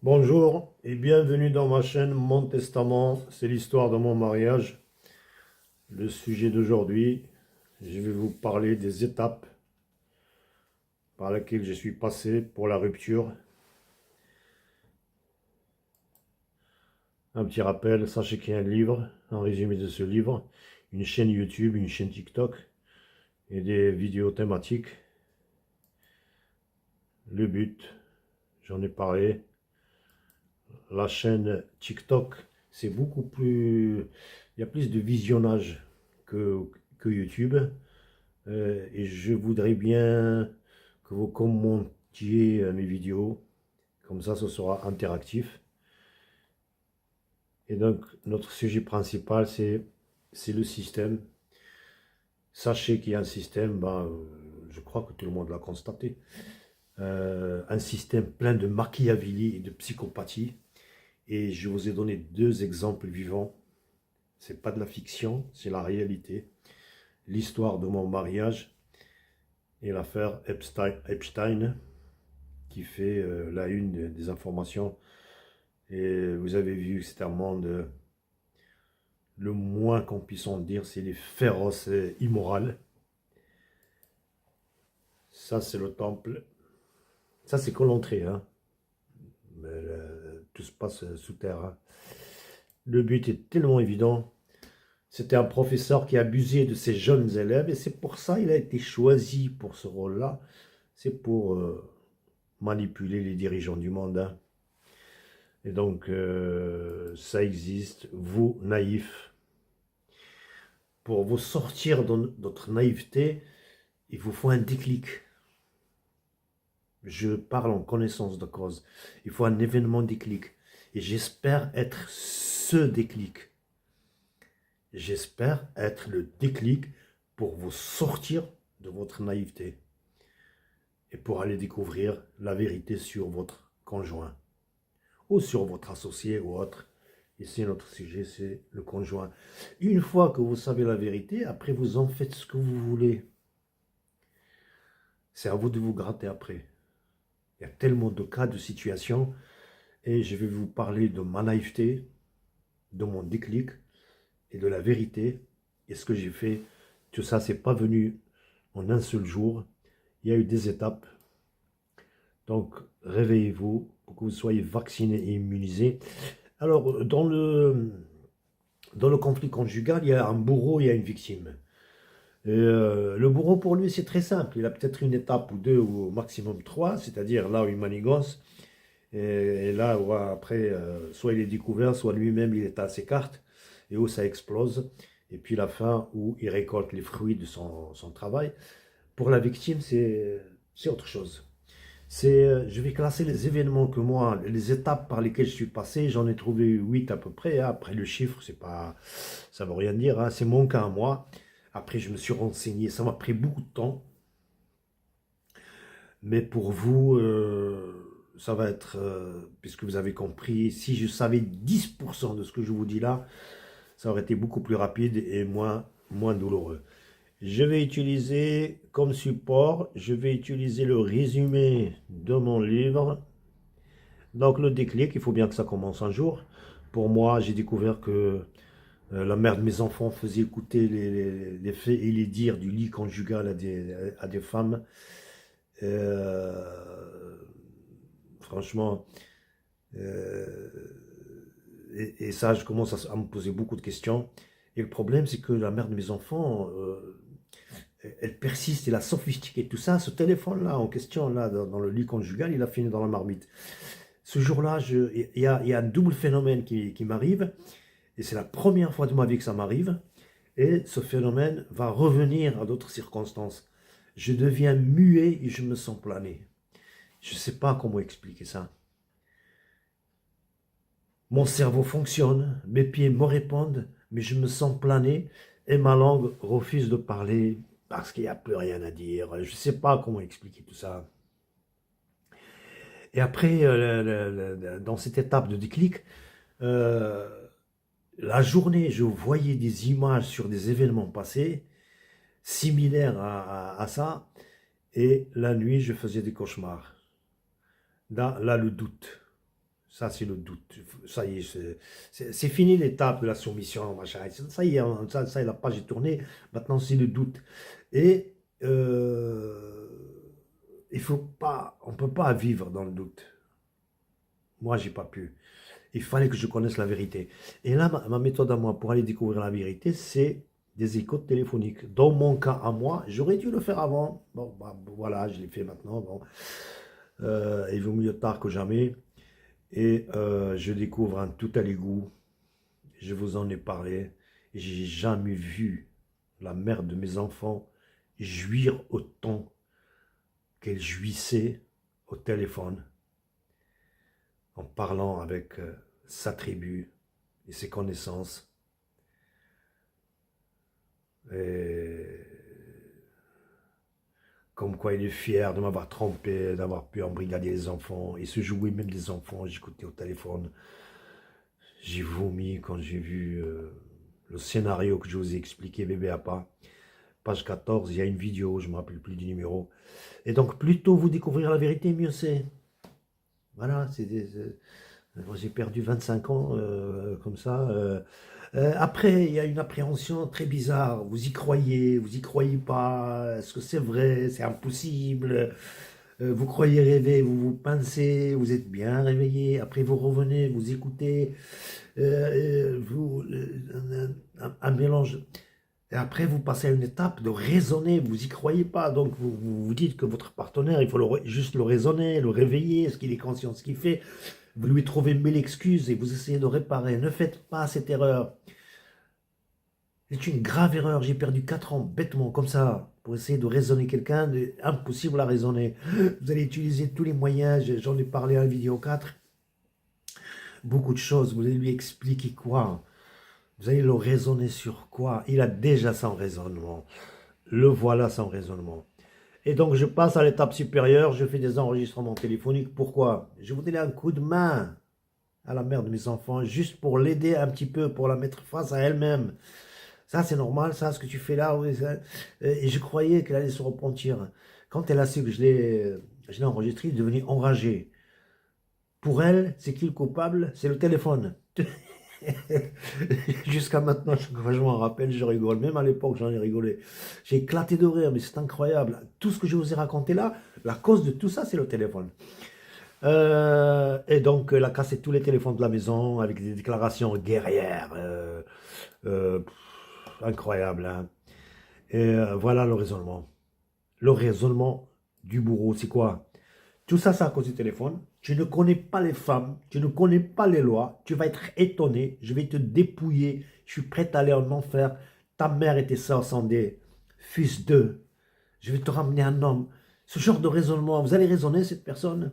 Bonjour et bienvenue dans ma chaîne Mon Testament, c'est l'histoire de mon mariage. Le sujet d'aujourd'hui, je vais vous parler des étapes par lesquelles je suis passé pour la rupture. Un petit rappel, sachez qu'il y a un livre, un résumé de ce livre, une chaîne YouTube, une chaîne TikTok et des vidéos thématiques. Le but, j'en ai parlé, la chaîne TikTok, c'est beaucoup plus... Il y a plus de visionnage que YouTube. Et je voudrais bien que vous commentiez mes vidéos. Comme ça, ce sera interactif. Et donc, notre sujet principal, c'est le système. Sachez qu'il y a un système, je crois que tout le monde l'a constaté. Un système plein de Machiavélie et de psychopathie. Et je vous ai donné deux exemples vivants. C'est pas de la fiction, c'est la réalité. L'histoire de mon mariage et l'affaire Epstein qui fait la une des informations. Et vous avez vu que c'est un monde, le moins qu'on puisse en dire, c'est les féroces et immoral. Ça, c'est le temple. Ça, c'est que l'entrée. Hein. Mais, tout se passe sous terre. Hein. Le but est tellement évident. C'était un professeur qui abusait de ses jeunes élèves et c'est pour ça qu'il a été choisi pour ce rôle-là. C'est pour manipuler les dirigeants du monde. Hein. Et donc, ça existe. Vous, naïfs, pour vous sortir de votre naïveté, il vous faut un déclic. Je parle en connaissance de cause. Il faut un événement déclic. Et j'espère être ce déclic. J'espère être le déclic pour vous sortir de votre naïveté et pour aller découvrir la vérité sur votre conjoint ou sur votre associé ou autre. Ici, notre sujet, c'est le conjoint. Une fois que vous savez la vérité, après, vous en faites ce que vous voulez. C'est à vous de vous gratter après. Il y a tellement de cas, de situations, et je vais vous parler de ma naïveté, de mon déclic, et de la vérité. Et ce que j'ai fait, tout ça, c'est pas venu en un seul jour. Il y a eu des étapes. Donc, réveillez-vous pour que vous soyez vaccinés et immunisés. Alors, dans le conflit conjugal, il y a un bourreau, il y a une victime. Et, le bourreau, pour lui, c'est très simple. Il a peut-être une étape ou deux, ou au maximum trois, c'est-à-dire là où il manigance. Et là où après, soit il est découvert, soit lui-même, il est à ses cartes, et où ça explose. Et puis la fin, où il récolte les fruits de son travail. Pour la victime, c'est autre chose. Je vais classer les événements que moi, les étapes par lesquelles je suis passé, j'en ai trouvé 8 à peu près. Hein. Après le chiffre, c'est pas, ça veut rien dire, hein. C'est mon cas à moi. Après, je me suis renseigné, ça m'a pris beaucoup de temps. Mais pour vous, ça va être, puisque vous avez compris, si je savais 10% de ce que je vous dis là, ça aurait été beaucoup plus rapide et moins douloureux. Je vais utiliser comme support, je vais utiliser le résumé de mon livre. Donc le déclic, il faut bien que ça commence un jour. Pour moi, j'ai découvert que la mère de mes enfants faisait écouter les faits et les dires du lit conjugal à des femmes. Euh, franchement, euh, et ça, je commence à me poser beaucoup de questions. Et le problème, c'est que la mère de mes enfants, elle persiste, elle a sophistiqué tout ça. Ce téléphone-là en question, là, dans le lit conjugal, il a fini dans la marmite. Ce jour-là, il y a un double phénomène qui m'arrive. Et c'est la première fois de ma vie que ça m'arrive. Et ce phénomène va revenir à d'autres circonstances. Je deviens muet et je me sens plané. Je ne sais pas comment expliquer ça. Mon cerveau fonctionne, mes pieds me répondent, mais je me sens plané et ma langue refuse de parler parce qu'il n'y a plus rien à dire. Je ne sais pas comment expliquer tout ça. Et après, dans cette étape de déclic, euh, la journée, je voyais des images sur des événements passés similaires à ça, et la nuit, je faisais des cauchemars. Là, le doute. Ça, c'est le doute. Ça y est, c'est fini l'étape de la soumission, machin. Ça y est, ça, la page est tournée. Maintenant, c'est le doute. Et il faut pas, on ne peut pas vivre dans le doute. Moi, j'ai pas pu. Il fallait que je connaisse la vérité. Et là, ma méthode à moi pour aller découvrir la vérité, c'est des écoutes téléphoniques. Dans mon cas à moi, j'aurais dû le faire avant. Bon, bah, voilà, je l'ai fait maintenant. Bon. Il vaut mieux tard que jamais. Et je découvre un tout à l'égout. Je vous en ai parlé. J'ai jamais vu la mère de mes enfants jouir autant qu'elle jouissait au téléphone en parlant avec sa tribu et ses connaissances. Et comme quoi il est fier de m'avoir trompé, d'avoir pu embrigader les enfants. Il se jouait même des enfants, j'écoutais au téléphone. J'ai vomi quand j'ai vu le scénario que je vous ai expliqué, bébé à pas. Page 14, il y a une vidéo, je ne me rappelle plus du numéro. Et donc, plus tôt vous découvrir la vérité, mieux c'est. Voilà, j'ai perdu 25 ans comme ça. Après, il y a une appréhension très bizarre. Vous y croyez pas. Est-ce que c'est vrai? C'est impossible. Vous croyez rêver, vous vous pincez, vous êtes bien réveillé. Après, vous revenez, vous écoutez. Un mélange. Et après, vous passez à une étape de raisonner, vous n'y croyez pas. Donc, vous dites que votre partenaire, il faut juste le raisonner, le réveiller, est-ce qu'il est conscient de ce qu'il fait. Vous lui trouvez mille excuses et vous essayez de réparer. Ne faites pas cette erreur. C'est une grave erreur. J'ai perdu 4 ans bêtement, comme ça, pour essayer de raisonner quelqu'un. Impossible à raisonner. Vous allez utiliser tous les moyens. J'en ai parlé en vidéo 4. Beaucoup de choses. Vous allez lui expliquer quoi? Vous allez le raisonner sur quoi? Il a déjà son raisonnement. Le voilà sans raisonnement. Et donc, je passe à l'étape supérieure, je fais des enregistrements téléphoniques. Pourquoi? Je vous donne un coup de main à la mère de mes enfants, juste pour l'aider un petit peu, pour la mettre face à elle-même. Ça, c'est normal, ça, ce que tu fais là. Oui, ça. Et je croyais qu'elle allait se repentir. Quand elle a su que je l'ai enregistré, elle est devenue enragée. Pour elle, c'est qui le coupable? C'est le téléphone. Jusqu'à maintenant, chaque fois que je m'en rappelle, je rigole. Même à l'époque, j'en ai rigolé. J'ai éclaté de rire, mais c'est incroyable. Tout ce que je vous ai raconté là, la cause de tout ça, c'est le téléphone. Et donc, elle a cassé tous les téléphones de la maison avec des déclarations guerrières. Incroyable. Hein. Et voilà le raisonnement. Le raisonnement du bourreau, c'est quoi? Tout ça, c'est à cause du téléphone. Tu ne connais pas les femmes, tu ne connais pas les lois, tu vas être étonné, je vais te dépouiller, je suis prêt à aller en enfer. Ta mère était sœur Sandé, fils d'eux, je vais te ramener un homme. Ce genre de raisonnement, vous allez raisonner cette personne?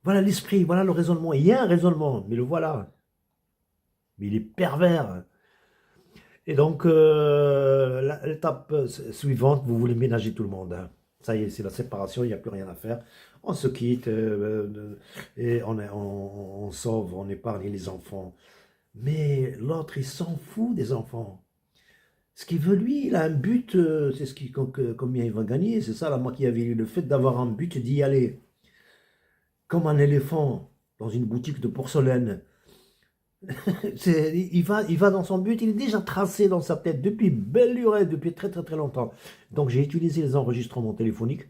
Voilà l'esprit, voilà le raisonnement. Il y a un raisonnement, mais le voilà. Mais il est pervers. Et donc, l'étape suivante, vous voulez ménager tout le monde. Hein. Ça y est, c'est la séparation, il n'y a plus rien à faire. On se quitte et on sauve, on épargne les enfants. Mais l'autre, il s'en fout des enfants. Ce qu'il veut, lui, il a un but, c'est combien il va gagner. C'est ça la Machiavelli, le fait d'avoir un but, d'y aller. Comme un éléphant dans une boutique de porcelaine. Il va dans son but, il est déjà tracé dans sa tête depuis belle lurette, depuis très très très longtemps. Donc j'ai utilisé les enregistrements téléphoniques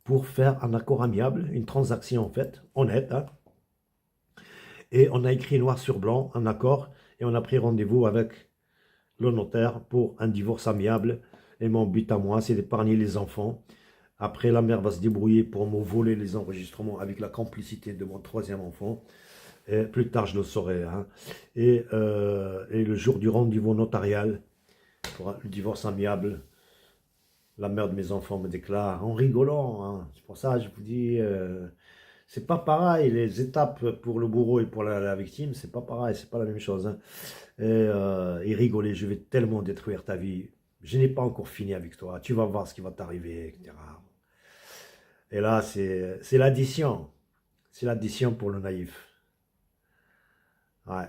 pour faire un accord amiable, une transaction en fait, honnête. Hein. Et on a écrit noir sur blanc un accord et on a pris rendez-vous avec le notaire pour un divorce amiable. Et mon but à moi, c'est d'épargner les enfants. Après, la mère va se débrouiller pour me voler les enregistrements avec la complicité de mon troisième enfant. Et plus tard, je le saurai. Hein. Et le jour du rendez-vous notarial, pour le divorce amiable, la mère de mes enfants me déclare, en rigolant, hein, c'est pour ça que je vous dis, c'est pas pareil, les étapes pour le bourreau et pour la victime, c'est pas pareil, c'est pas la même chose. Hein. Et rigoler, je vais tellement détruire ta vie, je n'ai pas encore fini avec toi, tu vas voir ce qui va t'arriver, etc. Et là, c'est l'addition, pour le naïf. Ouais.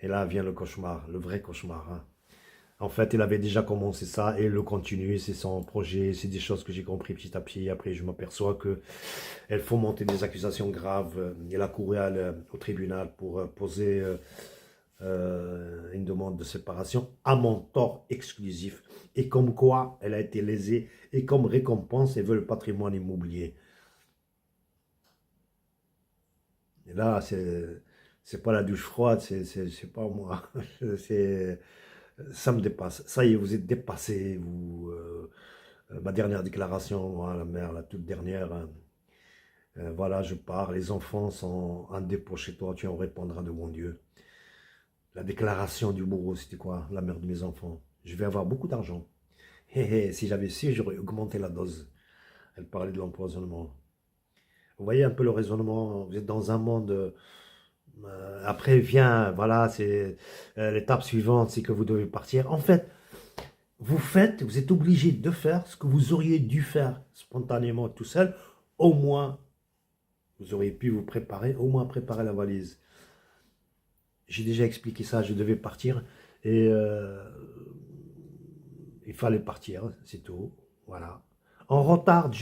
Et là vient le cauchemar, le vrai cauchemar. Hein. En fait, il avait déjà commencé ça et il le continue, c'est son projet, c'est des choses que j'ai compris petit à petit. Après, je m'aperçois que elles font monter des accusations graves. Il a couru au tribunal pour poser une demande de séparation à mon tort exclusif. Et comme quoi, elle a été lésée et comme récompense, elle veut le patrimoine immobilier. Et là, c'est pas la douche froide, c'est pas moi. C'est, ça me dépasse. Ça y est, vous êtes dépassé. Ma dernière déclaration, hein, la mère, la toute dernière. Hein, voilà, je pars. Les enfants sont en dépôt chez toi. Tu en répondras de mon Dieu. La déclaration du bourreau, c'était quoi? La mère de mes enfants. Je vais avoir beaucoup d'argent. Hé, hé, si j'avais su, j'aurais augmenté la dose. Elle parlait de l'empoisonnement. Vous voyez un peu le raisonnement. Vous êtes dans un monde. Après vient, voilà, c'est l'étape suivante, c'est que vous devez partir. En fait, vous êtes obligé de faire ce que vous auriez dû faire spontanément tout seul. Au moins, vous auriez pu vous préparer, au moins préparer la valise. J'ai déjà expliqué ça, je devais partir et il fallait partir, c'est tout. Voilà. Vous retardez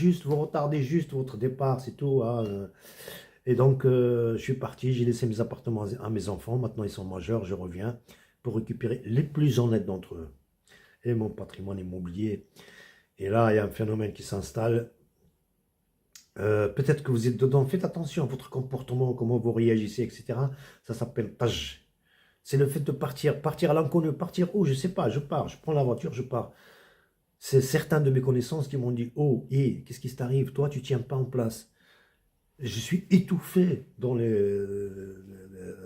juste votre départ, c'est tout. Hein. Et donc, je suis parti, j'ai laissé mes appartements à mes enfants. Maintenant, ils sont majeurs, je reviens pour récupérer les plus honnêtes d'entre eux et mon patrimoine immobilier. Et là, il y a un phénomène qui s'installe. Peut-être que vous êtes dedans. Faites attention à votre comportement, comment vous réagissez, etc. Ça s'appelle taj. C'est le fait de partir, partir à l'inconnu, partir où, je ne sais pas, je pars, je prends la voiture, je pars. C'est certains de mes connaissances qui m'ont dit, oh, hé, qu'est-ce qui t'arrive? Toi, tu ne tiens pas en place. Je suis étouffé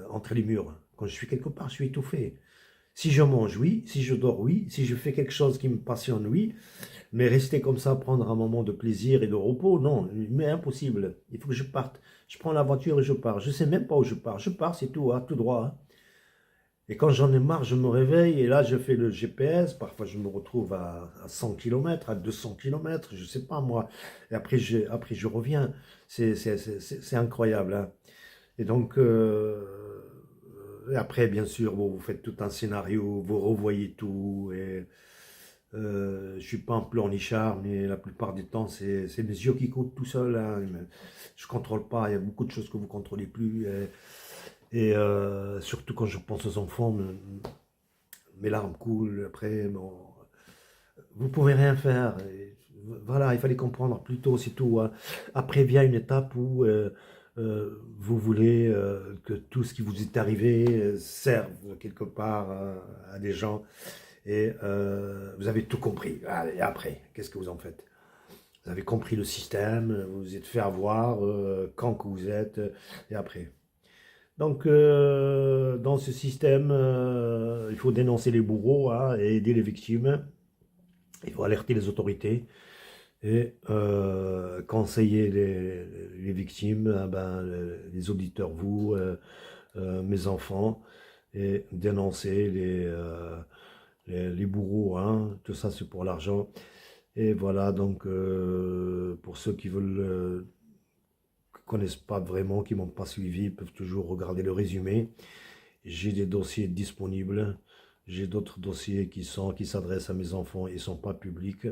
entre les murs. Quand je suis quelque part, je suis étouffé. Si je mange, oui. Si je dors, oui. Si je fais quelque chose qui me passionne, oui. Mais rester comme ça, prendre un moment de plaisir et de repos, non, mais impossible. Il faut que je parte. Je prends la voiture et je pars. Je ne sais même pas où je pars. Je pars, c'est tout, hein, tout droit. Hein. Et quand j'en ai marre, je me réveille et là, je fais le GPS. Parfois, je me retrouve à 100 km, à 200 km, je ne sais pas moi. Et après, je reviens. C'est incroyable. Hein. Et donc, et après, bien sûr, bon, vous faites tout un scénario, vous revoyez tout. Et je ne suis pas un pleurnichard, mais la plupart du temps, c'est mes yeux qui coulent tout seul. Hein. Je ne contrôle pas. Il y a beaucoup de choses que vous ne contrôlez plus. Et surtout quand je pense aux enfants, mes larmes coulent. Après, bon, vous ne pouvez rien faire. Et voilà, il fallait comprendre plus tôt, c'est tout. Hein. Après vient une étape où vous voulez que tout ce qui vous est arrivé serve quelque part à des gens. Et vous avez tout compris. Et après, qu'est-ce que vous en faites? Vous avez compris le système, vous vous êtes fait avoir, quand que vous êtes, et après. Donc, dans ce système, il faut dénoncer les bourreaux hein, et aider les victimes. Il faut alerter les autorités et conseiller les victimes, hein, ben, les auditeurs, vous, mes enfants, et dénoncer les bourreaux. Hein, tout ça, c'est pour l'argent. Et voilà, donc, pour ceux qui veulent connaissent pas vraiment, qui m'ont pas suivi, peuvent toujours regarder le résumé. J'ai des dossiers disponibles. J'ai d'autres dossiers qui s'adressent à mes enfants et ne sont pas publics.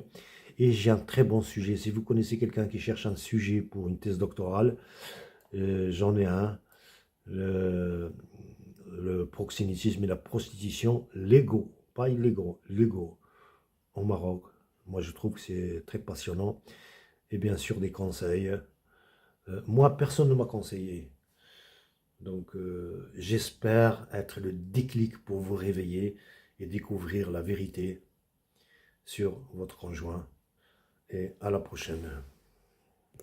Et j'ai un très bon sujet. Si vous connaissez quelqu'un qui cherche un sujet pour une thèse doctorale, j'en ai un. Le proxénétisme et la prostitution légaux, pas illégaux, légaux au Maroc. Moi, je trouve que c'est très passionnant. Et bien sûr, des conseils. Moi, personne ne m'a conseillé. Donc, j'espère être le déclic pour vous réveiller et découvrir la vérité sur votre conjoint. Et à la prochaine.